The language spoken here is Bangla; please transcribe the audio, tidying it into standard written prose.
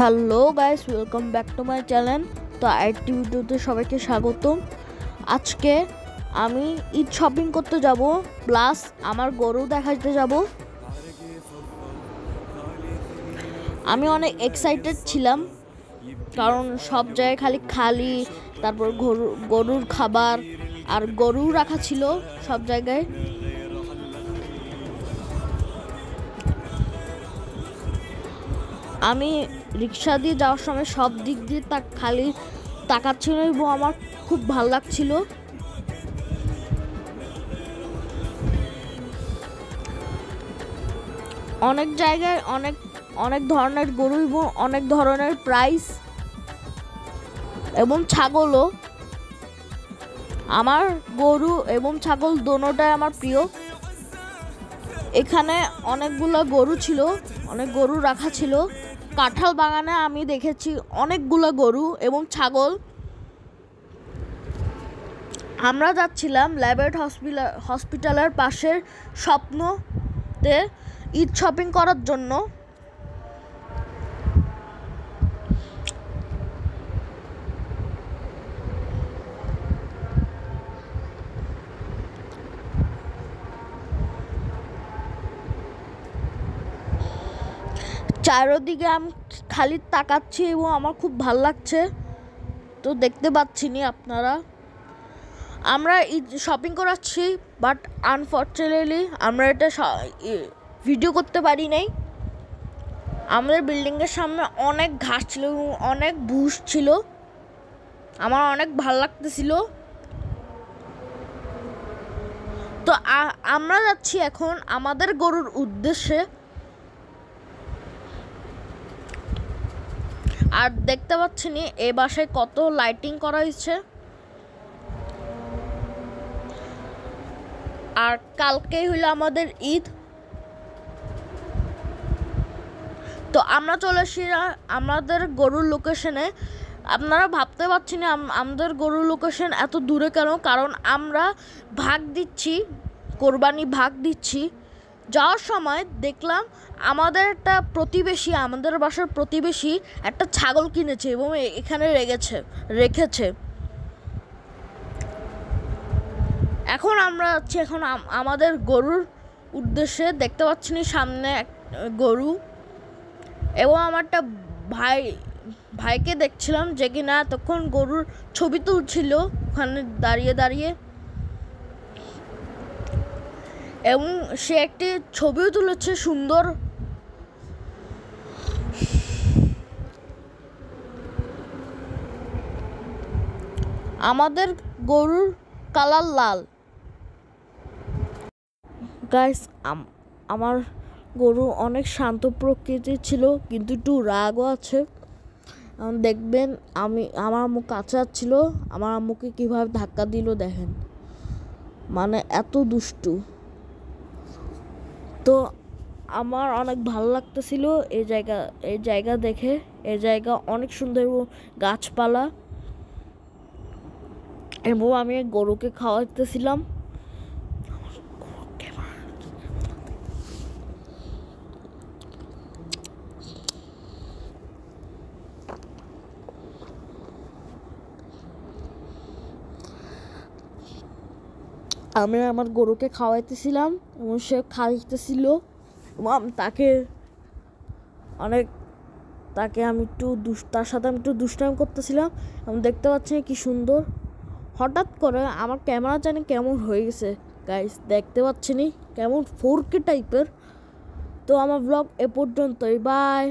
Hello guys, welcome back to my channel. তো আইটি ভিডিওতে সবাইকে স্বাগতম। আজকে আমি ঈদ শপিং করতে যাব, প্লাস আমার গরু দেখাতে যাব। আমি অনেক এক্সাইটেড ছিলাম, কারণ সব জায়গায় খালি তারপর গরুর খাবার আর গরু রাখা ছিল সব জায়গায়। আমি রিক্সা দিয়ে যাওয়ার সময় সব দিক দিয়ে খালি তাকাচ্ছিল এবং আমার খুব ভালো লাগছিল। অনেক জায়গায় অনেক ধরনের গরু এবং অনেক ধরনের প্রাইস এবং ছাগলও। আমার গরু এবং ছাগল দোনোটাই আমার প্রিয়। এখানে অনেকগুলো গরু ছিল, অনেক গরু রাখা ছিল। কাঁঠাল বাগানে আমি দেখেছি অনেকগুলো গরু এবং ছাগল। আমরা যাচ্ছিলাম ল্যাবেট হসপিটালের পাশের স্বপ্নতে ঈদ শপিং করার জন্য। চারিদিকে আমি খালি তাকাচ্ছি এবং আমার খুব ভাল লাগছে। তো দেখতে পাচ্ছিনি আপনারা, আমরা শপিং করাচ্ছি, বাট আনফর্চুনেটলি আমরা এটা ভিডিও করতে পারি নাই। আমাদের বিল্ডিংয়ের সামনে অনেক ঘাস ছিল এবং অনেক বুশ ছিল, আমার অনেক ভাল লাগতেছিল। তো আমরা যাচ্ছি এখন আমাদের গরুর উদ্দেশ্যে। আর দেখতে পাচ্ছেন এই বাসায় কত লাইটিং করা হয়েছে। আর কালকেই হইলো আমাদের ঈদ। তো আমরা চলে এসেছি আমাদের গরুর লোকেশনে। আপনারা ভাবতে পারছেন আমাদের গরুর লোকেশন এত দূরে কেন, কারণ আমরা ভাগ দিচ্ছি, কোরবানি ভাগ দিচ্ছি। যাওয়ার সময় দেখলাম আমাদের বাসার প্রতিবেশী একটা ছাগল কিনেছে এবং এখানে রেখেছে। এখন আমরা যাচ্ছি আমাদের গরুর উদ্দেশ্যে। দেখতে পাচ্ছেন সামনে গরু, এবং আমার একটা ভাইকে দেখছিলাম যে কিনা তখন গরুর ছবি তুলছিল ওখানে দাঁড়িয়ে, এবং সে একটি ছবিও তুলেছে সুন্দর। আমাদের গরুর কালার লাল। গাইস, আমার গরু অনেক শান্ত প্রকৃতির ছিল, কিন্তু একটু রাগও আছে। দেখবেন আমার আম্মু কাছে যাচ্ছিল, আমার আম্মুকে কীভাবে ধাক্কা দিল দেখেন, মানে এত দুষ্টু। তো আমার অনেক ভালো লাগতেছিল এই জায়গা দেখে। এই জায়গা অনেক সুন্দর গাছপালা, এবং আমি গরুকে খাওয়াইতেছিলাম। আমি আমার গরুকে খাওয়াইতেছিলাম এবং সে খাইতেছিল, এবং তাকে আমি তার সাথে আমি একটু দুষ্টামি করতেছিলাম। এবং দেখতে পাচ্ছেন কি সুন্দর। হঠাৎ করে আমার ক্যামেরা জানি কেমন হয়ে গেছে গাইস, দেখতে পাচ্ছেনই কেমন 4K টাইপের। তো আমার ব্লগ এ পর্যন্তই, বাই।